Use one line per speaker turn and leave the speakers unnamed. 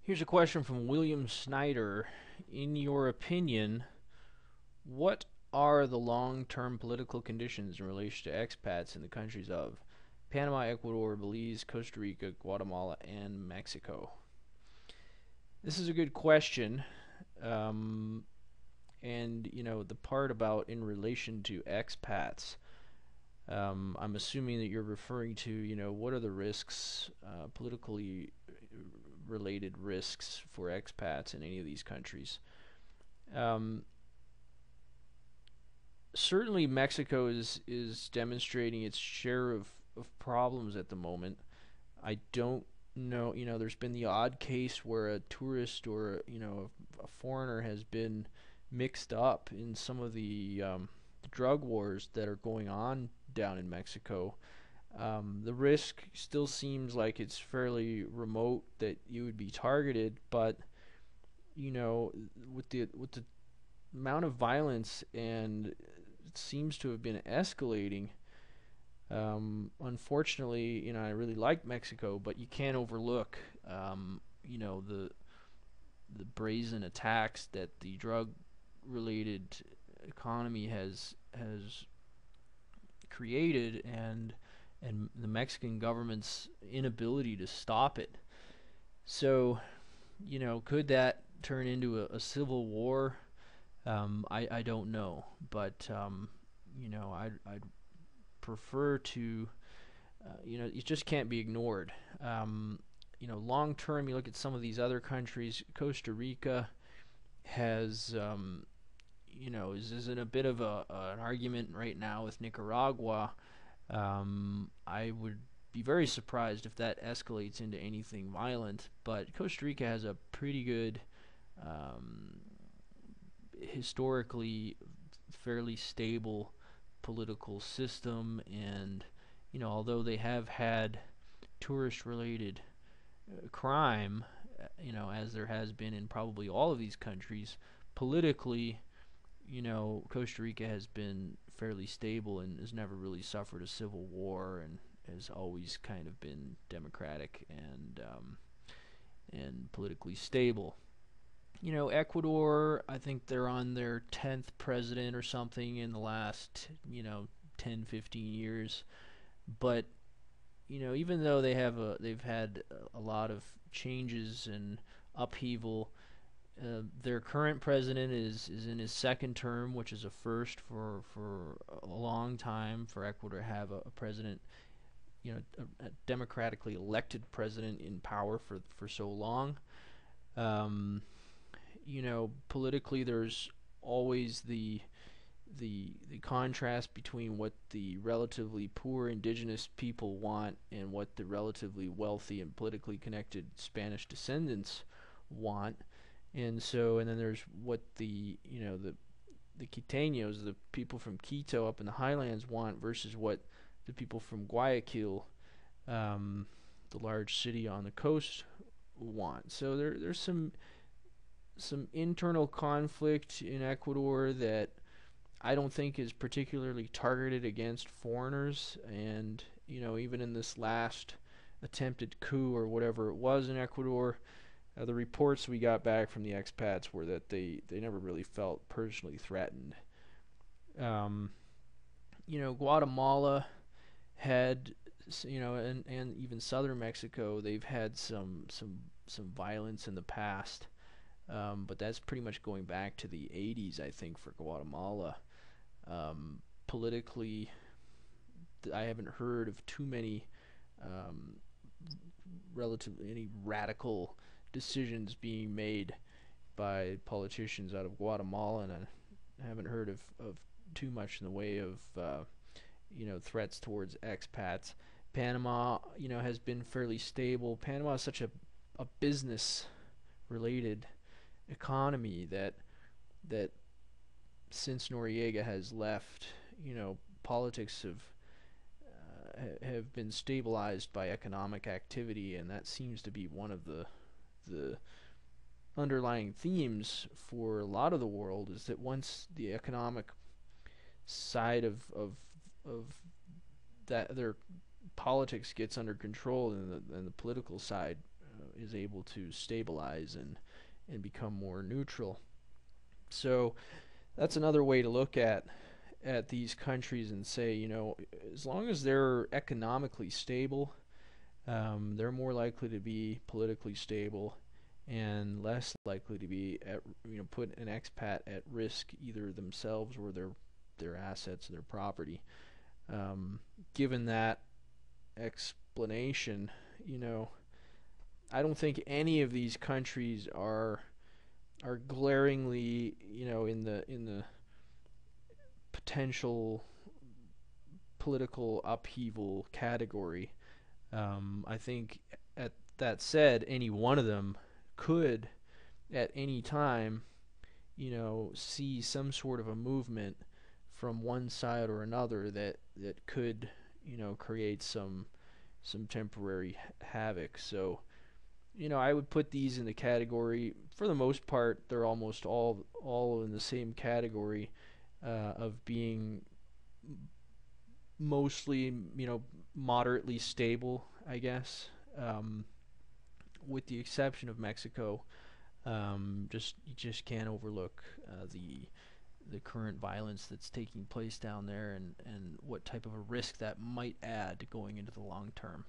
Here's a question from William Snyder. In your opinion, what are the long-term political conditions in relation to expats in the countries of Panama, Ecuador, Belize, Costa Rica, Guatemala, and Mexico? This is a good question. Um, and, the part about in relation to expats, I'm assuming that you're referring to, what are the risks, politically related risks for expats in any of these countries. Um, Certainly, Mexico is demonstrating its share of problems at the moment. I don't know, there's been the odd case where a tourist or a foreigner has been mixed up in some of the drug wars that are going on down in Mexico. The risk still seems like it's fairly remote that you would be targeted, but with the amount of violence and it seems to have been escalating. Unfortunately, I really like Mexico, but you can't overlook, the brazen attacks that the drug-related economy has created, and the Mexican government's inability to stop it. So, could that turn into a civil war? I don't know, but I'd prefer to, it just can't be ignored. Long term, you look at some of these other countries. Costa Rica has, is in a bit of an argument right now with Nicaragua. I would be very surprised if that escalates into anything violent, but Costa Rica has a pretty good, historically fairly stable political system, and although they have had tourist related crime, as there has been in probably all of these countries, politically, Costa Rica has been fairly stable and has never really suffered a civil war, and has always kind of been democratic and politically stable. Ecuador, I think they're on their 10th president or something in the last, 10, 15 years. But, even though they've had a lot of changes and upheaval, their current president is in his second term, which is a first for a long time for Ecuador to have a president, a democratically elected president in power for so long. Um, Politically, there's always the contrast between what the relatively poor indigenous people want and what the relatively wealthy and politically connected Spanish descendants want. And then there's what the Quiteños, the people from Quito up in the highlands, want versus what the people from Guayaquil, the large city on the coast, want. So there's some internal conflict in Ecuador that I don't think is particularly targeted against foreigners. And even in this last attempted coup or whatever it was in Ecuador, the reports we got back from the expats were that they never really felt personally threatened. Um, Guatemala had, and even southern Mexico, they've had some violence in the past. But that's pretty much going back to the 80s, I think, for Guatemala. Politically, I haven't heard of too many um, relatively any radical decisions being made by politicians out of Guatemala, and I haven't heard of too much in the way of threats towards expats. Panama, has been fairly stable. Panama is such a business related economy that since Noriega has left, politics have been stabilized by economic activity, and that seems to be one of the underlying themes for a lot of the world, is that once the economic side of that their politics gets under control, and the political side is able to stabilize and become more neutral. So that's another way to look at these countries and say, as long as they're economically stable, they're more likely to be politically stable and less likely to be put an expat at risk, either themselves or their assets, their property. Given that explanation, I don't think any of these countries are glaringly, in the potential political upheaval category. I think, at that said, any one of them could, at any time, see some sort of a movement from one side or another that could, create some temporary havoc. So, I would put these in the category. For the most part, they're almost all in the same category of being mostly, moderately stable, I guess, with the exception of Mexico. You just can't overlook the current violence that's taking place down there, and what type of a risk that might add going into the long term.